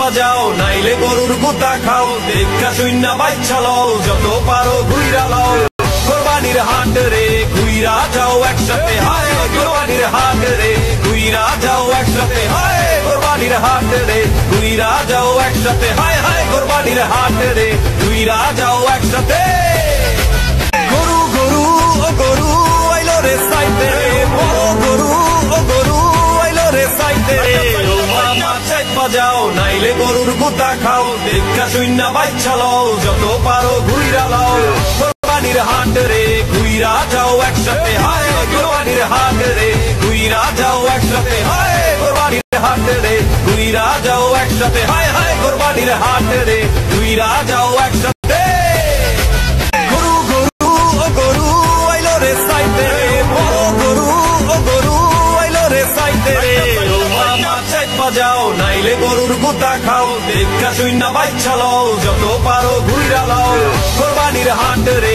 বাজাও নাইলে গরুর গুতা খাও দেখা শূন্য বাচ্চা লও যত পারো ঘুইরা লও কোরবানির হাট রে ঘুইরা যাও একসাথে হায় কোরবানির হাট রে ঘুইরা যাও একসাথে হায় কোরবানির হাট রে ঘুইরা যাও একসাথে হায় হায় কোরবানির হাট রে ঘুইরা যাও একসাথে গরু গরু ও গরু আইলো রে সাইতে বড় গরু ও গরু আইলো রে সাইতে ও মামা চাইত বাজাও নাইলে গরুর গুতা খাও দেখা শূন্য বাচ্চা লও যত পারো ঘুইরা লও কোরবানির হাট রে ঘুইরা যাও একসাথে হায় কোরবানির হাট রে ঘুইরা যাও একসাথে হায় কোরবানির হাট রে ঘুইরা যাও একসাথে হায় হায় কোরবানির হাট রে ঘুইরা যাও একসাথে গরু গরু ও গরু আইলো রে সাইতে বড় গরু ও গরু আইলো রে সাইতে ও মামা চাইত বাজাও নাইলে গরুর গুতা খাও দেখা শূন্য বাচ্চা লও যত পারো ঘুইরা লও কোরবানির হাট রে